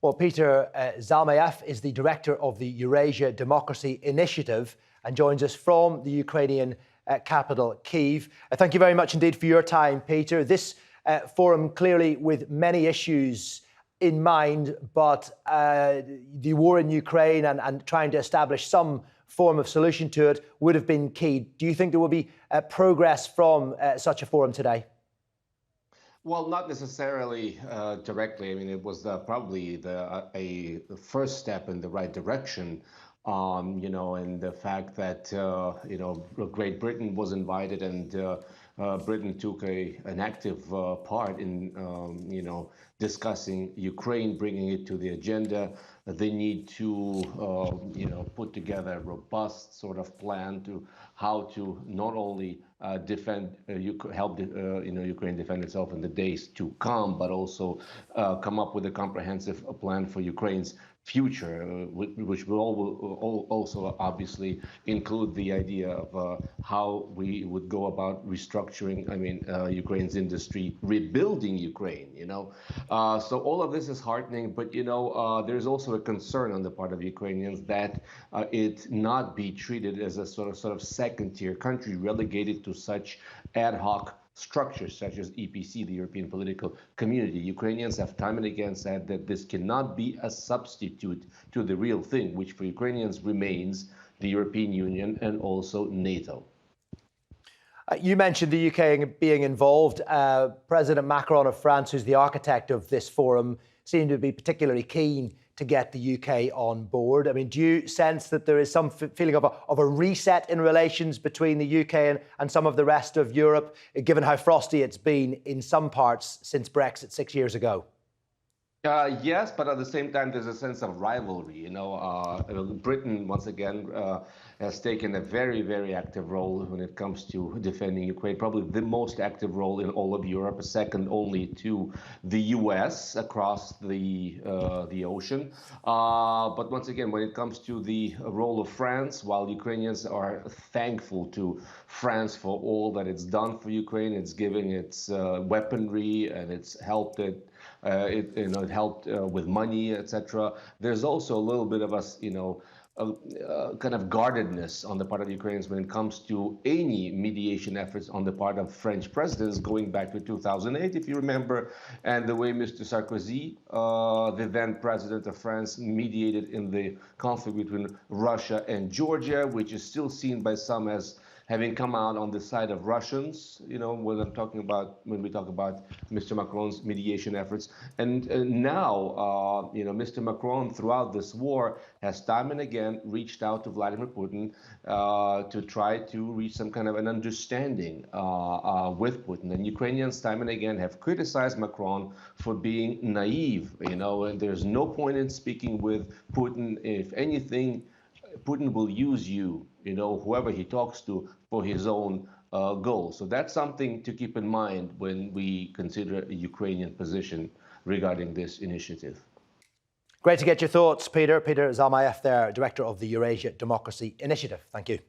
Well, Peter Zalmayev is the director of the Eurasia Democracy Initiative and joins us from the Ukrainian capital, Kyiv. Thank you very much indeed for your time, Peter. This forum clearly with many issues in mind, but the war in Ukraine and trying to establish some form of solution to it would have been key. Do you think there will be progress from such a forum today? Well, not necessarily directly. I mean, it was probably a first step in the right direction, and the fact that, Great Britain was invited and Britain took an active part in, discussing Ukraine, bringing it to the agenda. They need to, put together a robust sort of plan to how to not only help Ukraine defend itself in the days to come, but also come up with a comprehensive plan for Ukraine's future, which will also obviously include the idea of how we would go about restructuring, Ukraine's industry, rebuilding Ukraine, So all of this is heartening, but, there's also a concern on the part of Ukrainians that it not be treated as a sort of second-tier country relegated to such ad hoc structures such as EPC, the European Political Community. Ukrainians have time and again said that this cannot be a substitute to the real thing, which for Ukrainians remains the European Union and also NATO. You mentioned the UK being involved. President Macron of France, who's the architect of this forum, seemed to be particularly keen to get the UK on board. I mean, do you sense that there is some feeling of a reset in relations between the UK and some of the rest of Europe, given how frosty it's been in some parts since Brexit 6 years ago? Yes, but at the same time, there's a sense of rivalry. Britain, once again, has taken a very, very active role when it comes to defending Ukraine, probably the most active role in all of Europe, second only to the US across the ocean. But once again, when it comes to the role of France, while Ukrainians are thankful to France for all that it's done for Ukraine, it's giving its weaponry and it's helped it. It helped with money, etc. There's also a little bit of kind of guardedness on the part of Ukrainians when it comes to any mediation efforts on the part of French presidents going back to 2008, if you remember, and the way Mr. Sarkozy, the then president of France, mediated in the conflict between Russia and Georgia, which is still seen by some as having come out on the side of Russians, when we talk about Mr. Macron's mediation efforts. And now, Mr. Macron throughout this war has time and again reached out to Vladimir Putin to try to reach some kind of an understanding with Putin. And Ukrainians time and again have criticized Macron for being naive, and there's no point in speaking with Putin. If anything, Putin will use you, whoever he talks to, for his own goals. So that's something to keep in mind when we consider a Ukrainian position regarding this initiative. Great to get your thoughts, Peter. Peter Zalmayev there, director of the Eurasia Democracy Initiative. Thank you.